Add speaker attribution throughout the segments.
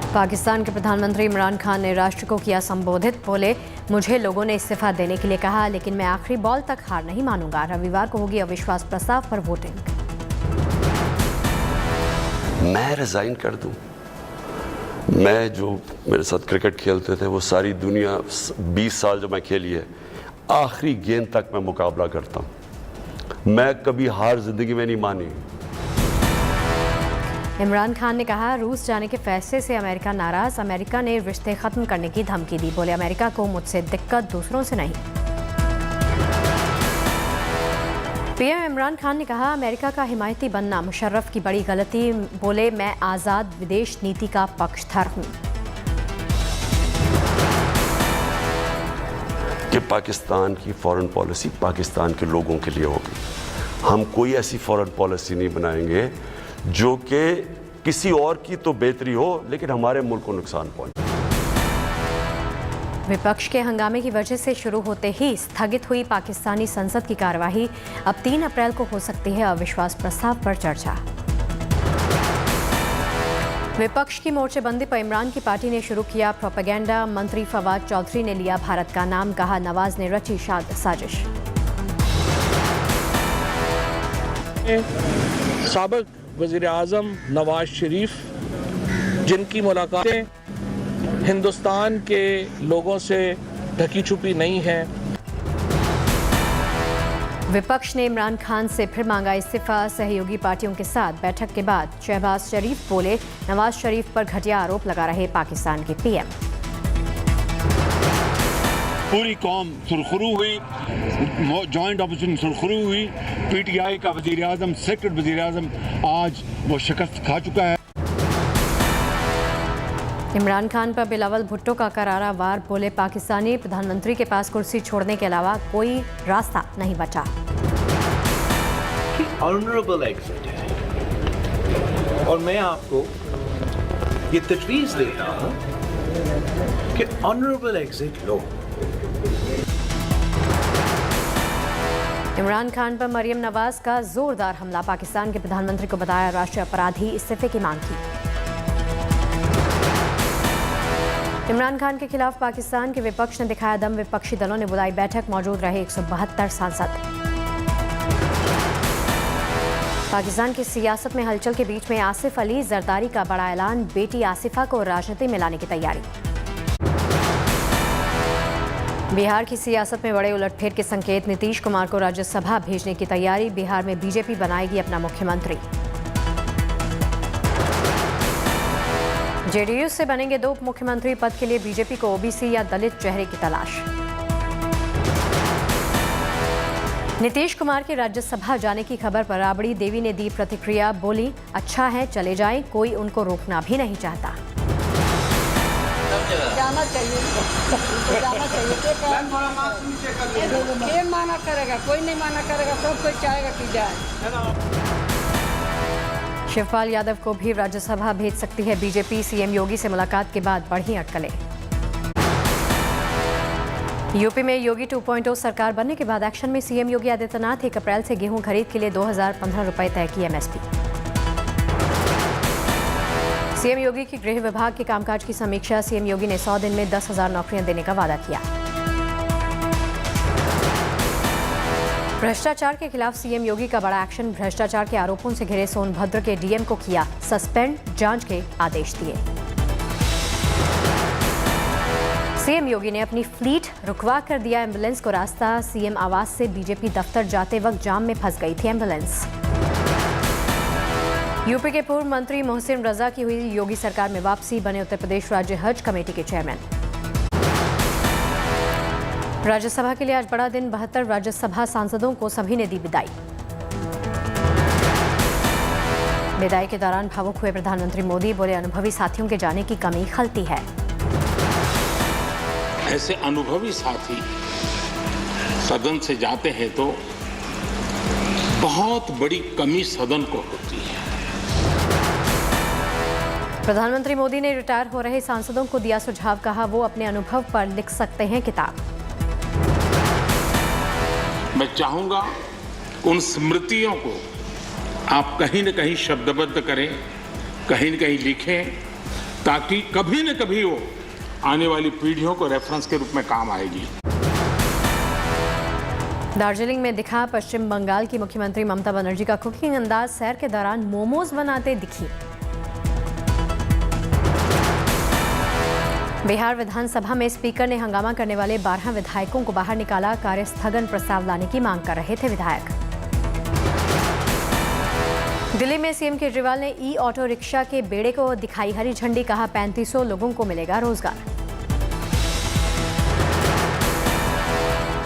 Speaker 1: पाकिस्तान के प्रधानमंत्री इमरान खान ने राष्ट्र को किया संबोधित। बोले, मुझे लोगों ने इस्तीफा देने के लिए कहा, लेकिन मैं आखिरी बॉल तक हार नहीं मानूंगा। रविवार को होगी अविश्वास प्रस्ताव पर वोटिंग।
Speaker 2: मैं रिजाइन कर दूं? मैं जो मेरे साथ क्रिकेट खेलते थे वो सारी दुनिया 20 साल जो मैं खेली है, आखिरी गेंद तक मैं मुकाबला करता हूं। मैं कभी हार जिंदगी में नहीं मानी।
Speaker 1: इमरान खान ने कहा, रूस जाने के फैसले से अमेरिका नाराज। अमेरिका ने रिश्ते खत्म करने की धमकी दी। बोले, अमेरिका को मुझसे दिक्कत, दूसरों से नहीं। पीएम इमरान खान ने कहा, अमेरिका का हिमायती बनना मुशर्रफ की बड़ी गलती। बोले, मैं आज़ाद विदेश नीति का पक्षधर हूं।
Speaker 2: कि पाकिस्तान की फॉरेन पॉलिसी पाकिस्तान के लोगों के लिए होगी। हम कोई ऐसी फॉरेन पॉलिसी नहीं बनाएंगे जो कि किसी और की तो बेहतरी हो लेकिन हमारे मुल्क को नुकसान पहुंचे।
Speaker 1: विपक्ष के हंगामे की वजह से शुरू होते ही स्थगित हुई पाकिस्तानी संसद की कार्यवाही। अब 3 अप्रैल को हो सकती है अविश्वास प्रस्ताव पर चर्चा। विपक्ष की मोर्चेबंदी पर इमरान की पार्टी ने शुरू किया प्रोपेगेंडा। मंत्री फवाद चौधरी ने लिया भारत का नाम, कहा नवाज ने रची साजिश।
Speaker 3: साबिक वज़ीर आज़म नवाज शरीफ, जिनकी मुलाकातें हिंदुस्तान के लोगों से ढकी छुपी नहीं है।
Speaker 1: विपक्ष ने इमरान खान से फिर मांगा इस्तीफा। सहयोगी पार्टियों के साथ बैठक के बाद शहबाज शरीफ बोले, नवाज शरीफ पर घटिया आरोप लगा रहे पाकिस्तान के पीएम।
Speaker 4: पूरी कौम सुरखरू हुई, जॉइंट ऑपोजिशन सुरखरू हुई। पीटीआई का वज़ीर आज़म, सेक्रेटरी वज़ीर आज़म आज वो शिकस्त खा चुका है।
Speaker 1: इमरान खान पर बिलावल भुट्टो का करारा वार। बोले, पाकिस्तानी प्रधानमंत्री के पास कुर्सी छोड़ने के अलावा कोई रास्ता नहीं बचा।
Speaker 5: ऑनरेबल एग्जिट है और मैं आपको ये तजवीज़ देता हूं कि ऑनरेबल एग्जिट लो।
Speaker 1: इमरान खान पर मरियम नवाज का जोरदार हमला। पाकिस्तान के प्रधानमंत्री को बताया राष्ट्रीय अपराधी, इस्तीफे की मांग की। इमरान खान के खिलाफ पाकिस्तान के विपक्ष ने दिखाया दम। विपक्षी दलों ने बुलाई बैठक, मौजूद रहे 172 सांसद। पाकिस्तान की सियासत में हलचल के बीच में आसिफ अली जरदारी का बड़ा ऐलान। बेटी आसिफा को राजनीति में लाने की तैयारी। बिहार की सियासत में बड़े उलटफेर के संकेत। नीतीश कुमार को राज्यसभा भेजने की तैयारी। बिहार में बीजेपी बनाएगी अपना मुख्यमंत्री। जेडीयू से बनेंगे 2 उप मुख्यमंत्री पद के लिए बीजेपी को ओबीसी या दलित चेहरे की तलाश। नीतीश कुमार के राज्यसभा जाने की खबर पर राबड़ी देवी ने दी प्रतिक्रिया। बोली, अच्छा है चले जाएं, कोई उनको रोकना भी नहीं चाहता।
Speaker 6: जाना चाहिए, जाना चाहिए। ये माना करेगा, कोई नहीं माना करेगा, सब कोई चाहेगा कि जाए।
Speaker 1: शिवपाल यादव को भी राज्यसभा भेज सकती है बीजेपी। सीएम योगी से मुलाकात के बाद बढ़ी अटकलें। यूपी में योगी 2.0 सरकार बनने के बाद एक्शन में सीएम योगी आदित्यनाथ। 1 अप्रैल से गेहूं खरीद के लिए 2015 रुपए तय की एमएसपी। सीएम योगी की गृह विभाग के कामकाज की समीक्षा। सीएम योगी ने 100 दिन में 10,000 नौकरियां देने का वादा किया। भ्रष्टाचार के खिलाफ सीएम योगी का बड़ा एक्शन। भ्रष्टाचार के आरोपों से घिरे सोनभद्र के डीएम को किया सस्पेंड, जांच के आदेश दिए। सीएम योगी ने अपनी फ्लीट रुकवा कर दिया एम्बुलेंस को रास्ता। सीएम आवास से बीजेपी दफ्तर जाते वक्त जाम में फंस गई थी एम्बुलेंस। यूपी के पूर्व मंत्री मोहसिन रजा की हुई योगी सरकार में वापसी। बने उत्तर प्रदेश राज्य हज कमेटी के चेयरमैन। राज्यसभा के लिए आज बड़ा दिन। 72 राज्यसभा सांसदों को सभी ने दी विदाई। विदाई के दौरान भावुक हुए प्रधानमंत्री मोदी। बोले, अनुभवी साथियों के जाने की कमी खलती है।
Speaker 7: ऐसे अनुभवी साथी सदन से जाते हैं तो बहुत बड़ी कमी सदन को होती है।
Speaker 1: प्रधानमंत्री मोदी ने रिटायर हो रहे सांसदों को दिया सुझाव। कहा, वो अपने अनुभव पर लिख सकते हैं किताब।
Speaker 7: मैं चाहूंगा उन स्मृतियों को आप कहीं न कहीं शब्दबद्ध करें, कहीं न कहीं लिखें ताकि कभी न कभी वो आने वाली पीढ़ियों को रेफरेंस के रूप में काम आएगी।
Speaker 1: दार्जिलिंग में दिखा पश्चिम बंगाल की मुख्यमंत्री ममता बनर्जी का कुकिंग अंदाज, सैर के दौरान मोमोज बनाते दिखी। बिहार विधानसभा में स्पीकर ने हंगामा करने वाले 12 विधायकों को बाहर निकाला, कार्य स्थगन प्रस्ताव लाने की मांग कर रहे थे विधायक। दिल्ली में सीएम केजरीवाल ने ई ऑटो रिक्शा के बेड़े को दिखाई हरी झंडी, कहा 3500 लोगों को मिलेगा रोजगार।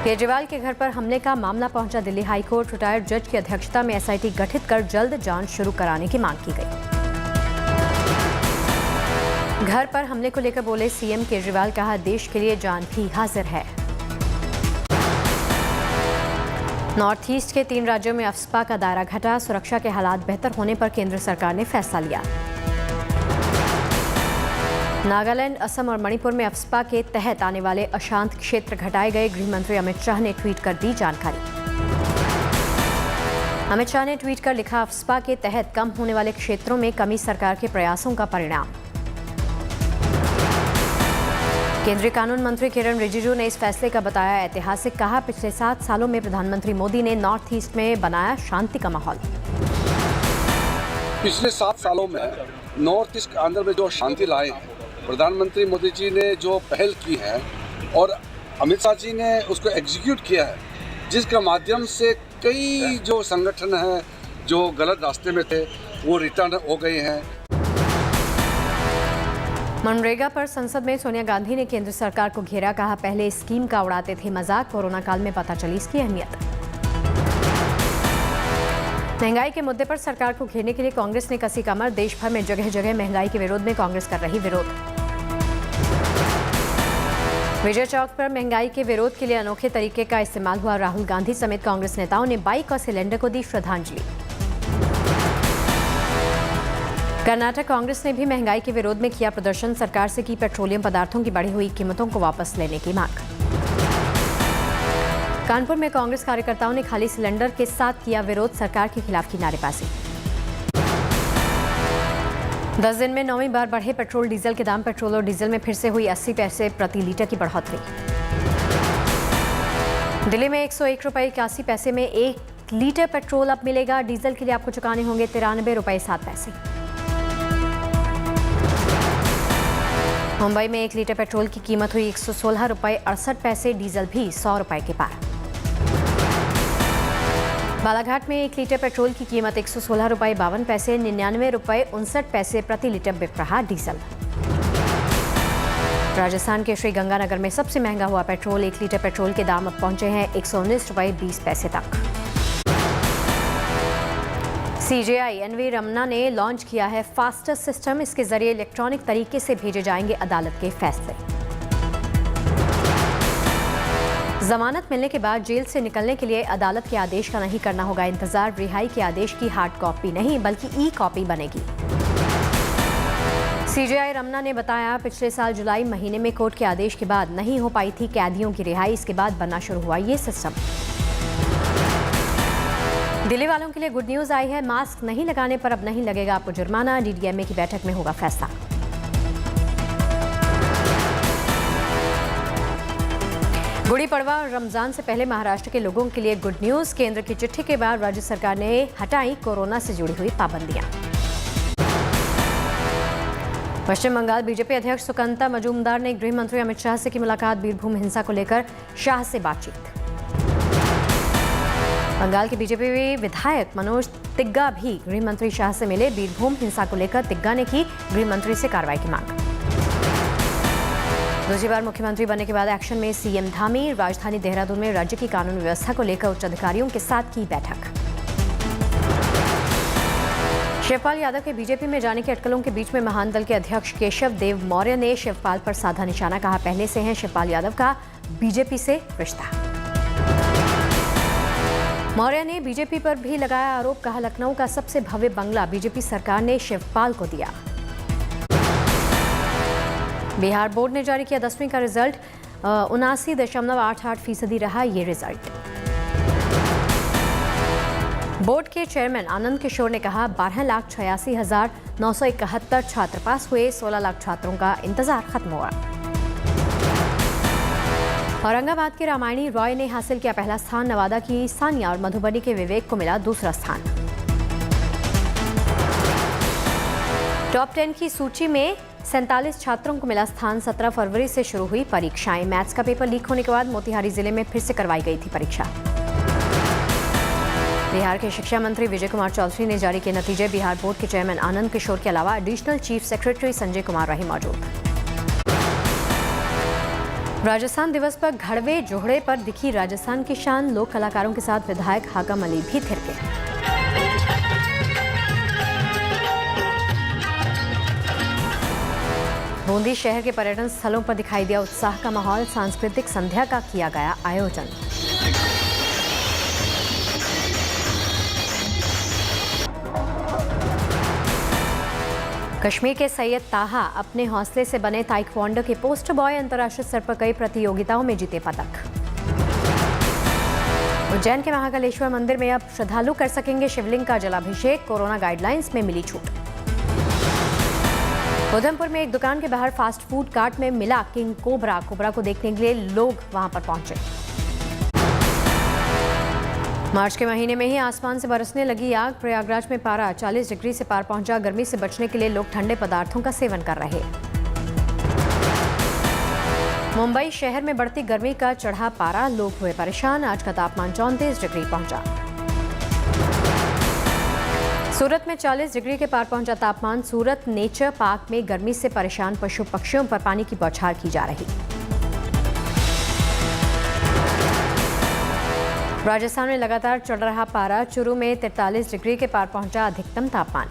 Speaker 1: केजरीवाल के घर पर हमले का मामला पहुंचा दिल्ली हाईकोर्ट, रिटायर्ड जज की अध्यक्षता में एसआईटी गठित कर जल्द जांच शुरू कराने की मांग की गई। घर पर हमले को लेकर बोले सीएम केजरीवाल, कहा देश के लिए जान भी हाजिर है। नॉर्थ ईस्ट के 3 राज्यों में अफस्पा का दायरा घटा, सुरक्षा के हालात बेहतर होने पर केंद्र सरकार ने फैसला लिया। नागालैंड, असम और मणिपुर में अफस्पा के तहत आने वाले अशांत क्षेत्र घटाए गए, गृह मंत्री अमित शाह ने ट्वीट कर दी जानकारी। अमित शाह ने ट्वीट कर लिखा, अफस्पा के तहत कम होने वाले क्षेत्रों में कमी सरकार के प्रयासों का परिणाम। केंद्रीय कानून मंत्री किरण रिजिजू ने इस फैसले का बताया ऐतिहासिक, कहा पिछले 7 सालों में प्रधानमंत्री मोदी ने नॉर्थ ईस्ट में बनाया शांति का माहौल।
Speaker 8: पिछले 7 सालों में नॉर्थ ईस्ट के अंदर में जो शांति लाए, प्रधानमंत्री मोदी जी ने जो पहल की है और अमित शाह जी ने उसको एग्जीक्यूट किया है, जिसके माध्यम से कई जो संगठन हैं जो गलत रास्ते में थे वो रिटर्न हो गए हैं।
Speaker 1: मनरेगा पर संसद में सोनिया गांधी ने केंद्र सरकार को घेरा, कहा पहले इस स्कीम का उड़ाते थे मजाक, कोरोना काल में पता चली इसकी अहमियत। महंगाई के मुद्दे पर सरकार को घेरने के लिए कांग्रेस ने कसी कमर, देश भर में जगह जगह महंगाई के विरोध में कांग्रेस कर रही विरोध। विजय चौक पर महंगाई के विरोध के लिए अनोखे तरीके का इस्तेमाल हुआ, राहुल गांधी समेत कांग्रेस नेताओं ने बाइक और सिलेंडर को दी श्रद्धांजलि। कर्नाटक कांग्रेस ने भी महंगाई के विरोध में किया प्रदर्शन, सरकार से की पेट्रोलियम पदार्थों की बढ़ी हुई कीमतों को वापस लेने की मांग। कानपुर में कांग्रेस कार्यकर्ताओं ने खाली सिलेंडर के साथ किया विरोध, सरकार के खिलाफ की नारेबाजी। 10 दिन में 9वीं बार बढ़े पेट्रोल डीजल के दाम, पेट्रोल और डीजल में फिर से हुई 80 पैसे प्रति लीटर की बढ़ोतरी। दिल्ली में 101 रुपये 81 पैसे में 1 लीटर पेट्रोल अब मिलेगा, डीजल के लिए आपको चुकाने होंगे 93 रुपये 7 पैसे। मुंबई में 1 लीटर पेट्रोल की कीमत हुई 116 रुपये 68 पैसे, डीजल भी 100 रुपये के पार। बालाघाट में 1 लीटर पेट्रोल की कीमत 116 रुपये 52 पैसे, 99 रुपये 59 पैसे प्रति लीटर बिक रहा डीजल। राजस्थान के श्रीगंगानगर में सबसे महंगा हुआ पेट्रोल, 1 लीटर पेट्रोल के दाम अब पहुंचे हैं 119 रुपये 20 पैसे तक। सीजेआई एनवी रमना ने लॉन्च किया है फास्टर सिस्टम, इसके जरिए इलेक्ट्रॉनिक तरीके से भेजे जाएंगे अदालत के फैसले। जमानत मिलने के बाद जेल से निकलने के लिए अदालत के आदेश का नहीं करना होगा इंतजार, रिहाई के आदेश की हार्ड कॉपी नहीं बल्कि ई कॉपी बनेगी। सीजेआई रमना ने बताया, पिछले साल जुलाई महीने में कोर्ट के आदेश के बाद नहीं हो पाई थी कैदियों की रिहाई, इसके बाद बनना शुरू हुआ ये सिस्टम। दिल्ली वालों के लिए गुड न्यूज आई है, मास्क नहीं लगाने पर अब नहीं लगेगा आपको जुर्माना, डीडीएमए की बैठक में होगा फैसला। गुड़ी पड़वा और रमजान से पहले महाराष्ट्र के लोगों के लिए गुड न्यूज, केंद्र की चिट्ठी के बाद राज्य सरकार ने हटाई कोरोना से जुड़ी हुई पाबंदियां। पश्चिम बंगाल बीजेपी अध्यक्ष सुकांता मजूमदार ने गृह मंत्री अमित शाह से की मुलाकात, बीरभूम हिंसा को लेकर शाह से बातचीत। बंगाल के बीजेपी विधायक मनोज तिग्गा भी गृह मंत्री शाह से मिले, बीरभूम हिंसा को लेकर तिग्गा ने की गृह मंत्री से कार्रवाई की मांग। दूसरी बार मुख्यमंत्री बनने के बाद एक्शन में सीएम धामी, राजधानी देहरादून में राज्य की कानून व्यवस्था को लेकर उच्च अधिकारियों के साथ की बैठक। शिवपाल यादव के बीजेपी में जाने के अटकलों के बीच में महान दल के अध्यक्ष केशव देव मौर्य ने शिवपाल पर साधा निशाना, कहा पहले से है शिवपाल यादव का बीजेपी से रिश्ता। मौर्य ने बीजेपी पर भी लगाया आरोप, कहा लखनऊ का सबसे भव्य बंगला बीजेपी सरकार ने शिवपाल को दिया। बिहार बोर्ड ने जारी किया 10वीं का रिजल्ट, 79.88% रहा ये रिजल्ट। बोर्ड के चेयरमैन आनंद किशोर ने कहा 12,86,971 छात्र पास हुए, 16 लाख छात्रों का इंतजार खत्म हुआ। औरंगाबाद के रामायणी रॉय ने हासिल किया पहला स्थान, नवादा की सानिया और मधुबनी के विवेक को मिला दूसरा स्थान। टॉप 10 की सूची में 47 छात्रों को मिला स्थान। 17 फरवरी से शुरू हुई परीक्षाएं। मैथ्स का पेपर लीक होने के बाद मोतिहारी जिले में फिर से करवाई गई थी परीक्षा। बिहार के शिक्षा मंत्री विजय कुमार चौधरी ने जारी किए नतीजे। बिहार बोर्ड के चेयरमैन आनंद किशोर के अलावा additional chief secretary Sanjay Kumar रहे मौजूद। राजस्थान दिवस पर घड़वे जोहड़े पर दिखी राजस्थान की शान। लोक कलाकारों के साथ विधायक हाकम अली भी थिरके। बूंदी शहर के पर्यटन स्थलों पर दिखाई दिया उत्साह का माहौल। सांस्कृतिक संध्या का किया गया आयोजन। कश्मीर के सैयद ताहा अपने हौसले से बने ताइक्वांडो के पोस्टर बॉय। अंतर्राष्ट्रीय स्तर पर कई प्रतियोगिताओं में जीते पदक। उज्जैन के महाकालेश्वर मंदिर में अब श्रद्धालु कर सकेंगे शिवलिंग का जलाभिषेक। कोरोना गाइडलाइंस में मिली छूट। उधमपुर में एक दुकान के बाहर फास्ट फूड कार्ट में मिला किंग कोबरा। कोबरा को देखने के लिए लोग वहां पर पहुंचे। मार्च के महीने में ही आसमान से बरसने लगी आग। प्रयागराज में पारा 40 डिग्री से पार पहुंचा। गर्मी से बचने के लिए लोग ठंडे पदार्थों का सेवन कर रहे। मुंबई शहर में बढ़ती गर्मी का चढ़ा पारा। लोग हुए परेशान। आज का तापमान 34 डिग्री पहुंचा। सूरत में 40 डिग्री के पार पहुंचा तापमान। सूरत नेचर पार्क में गर्मी से परेशान पशु पक्षियों पर पानी की बौछार की जा रही। राजस्थान में लगातार चढ़ रहा पारा। चुरू में 43 डिग्री के पार पहुंचा अधिकतम तापमान।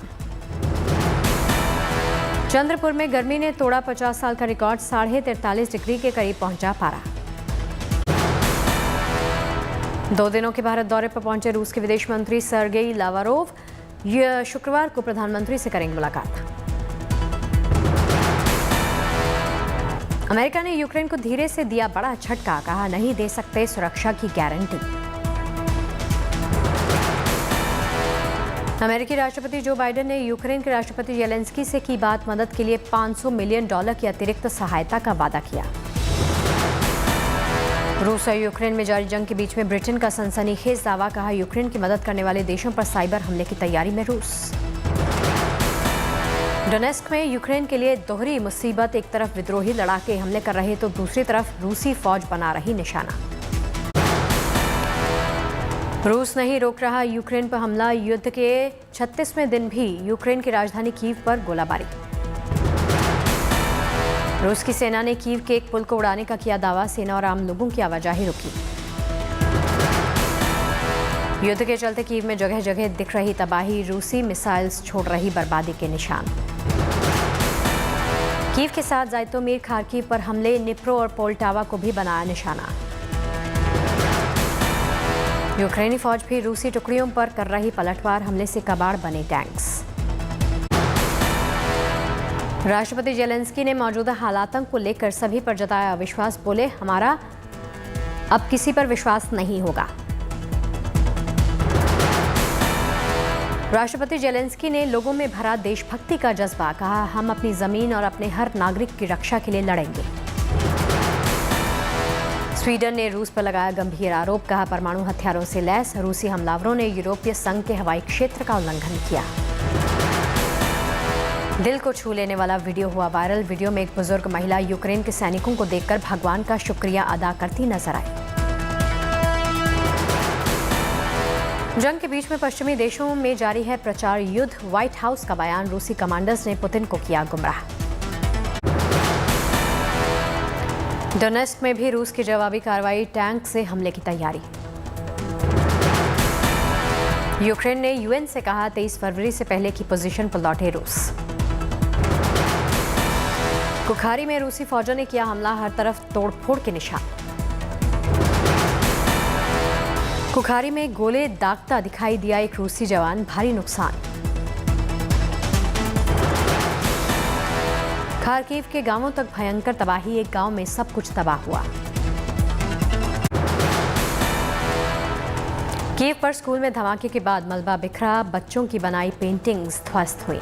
Speaker 1: चंद्रपुर में गर्मी ने तोड़ा 50 साल का रिकॉर्ड। 43.5 डिग्री के करीब पहुंचा पारा। 2 दिनों के भारत दौरे पर पहुंचे रूस के विदेश मंत्री सर्गेई लावारोव। यह शुक्रवार को प्रधानमंत्री से करेंगे मुलाकात। अमेरिका ने यूक्रेन को धीरे से दिया बड़ा झटका। कहा नहीं दे सकते सुरक्षा की गारंटी। अमेरिकी राष्ट्रपति जो बाइडेन ने यूक्रेन के राष्ट्रपति जेलेंस्की से की बात। मदद के लिए $500 मिलियन की अतिरिक्त सहायता का वादा किया। रूस और यूक्रेन में जारी जंग के बीच में ब्रिटेन का सनसनीखेज दावा। कहा यूक्रेन की मदद करने वाले देशों पर साइबर हमले की तैयारी में रूस। डोनेस्क में यूक्रेन के लिए दोहरी मुसीबत। एक तरफ विद्रोही लड़ाके हमले कर रहे तो दूसरी तरफ रूसी फौज बना रही निशाना। रूस नहीं रोक रहा यूक्रेन पर हमला। युद्ध के 36वें दिन भी यूक्रेन की राजधानी कीव पर गोलाबारी। रूस की सेना ने कीव के एक पुल को उड़ाने का किया दावा। सेना और आम लोगों की आवाजाही रुकी। युद्ध के चलते कीव में जगह जगह दिख रही तबाही। रूसी मिसाइल्स छोड़ रही बर्बादी के निशान। कीव के साथ ज़ाइतोमीर, खार्किव पर हमले। निप्रो और पोल्टावा को भी बनाया निशाना। यूक्रेनी फौज भी रूसी टुकड़ियों पर कर रही पलटवार। हमले से कबाड़ बने टैंक्स। राष्ट्रपति जेलेंस्की ने मौजूदा हालातों को लेकर सभी पर जताया अविश्वास। बोले हमारा अब किसी पर विश्वास नहीं होगा। राष्ट्रपति जेलेंस्की ने लोगों में भरा देशभक्ति का जज्बा। कहा हम अपनी जमीन और अपने हर नागरिक की रक्षा के लिए लड़ेंगे। स्वीडन ने रूस पर लगाया गंभीर आरोप। कहा परमाणु हथियारों से लैस रूसी हमलावरों ने यूरोपीय संघ के हवाई क्षेत्र का उल्लंघन किया। दिल को छू लेने वाला वीडियो हुआ वायरल। वीडियो में एक बुजुर्ग महिला यूक्रेन के सैनिकों को देखकर भगवान का शुक्रिया अदा करती नजर आई। जंग के बीच में पश्चिमी देशों में जारी है प्रचार युद्ध। व्हाइट हाउस का बयान। रूसी कमांडर्स ने पुतिन को किया गुमराह। डोनेस्क में भी रूस की जवाबी कार्रवाई। टैंक से हमले की तैयारी। यूक्रेन ने यूएन से कहा 23 फरवरी से पहले की पोजीशन पर लौटे रूस। कुखारी में रूसी फौजों ने किया हमला। हर तरफ तोड़फोड़ के निशान। कुखारी में गोले दागता दिखाई दिया एक रूसी जवान। भारी नुकसान। खार्किव के गांवों तक भयंकर तबाही। एक गांव में सब कुछ तबाह हुआ। कीव पर स्कूल में धमाके के बाद मलबा बिखरा, बच्चों की बनाई पेंटिंग्स ध्वस्त हुई।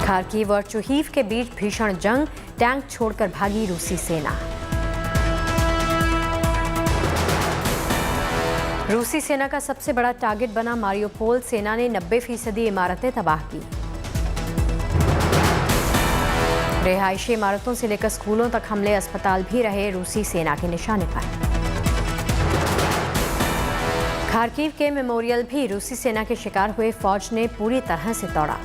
Speaker 1: खार्किव और चुहीव के बीच भीषण जंग, टैंक छोड़कर भागी रूसी सेना। रूसी सेना का सबसे बड़ा टारगेट बना मारियोपोल, सेना ने 90% इमारतें तबाह की। रिहायशी इमारतों से लेकर स्कूलों तक हमले, अस्पताल भी रहे रूसी सेना के निशाने पर। खार्किव के मेमोरियल भी रूसी सेना के शिकार हुए फौज ने पूरी तरह से तोड़ा।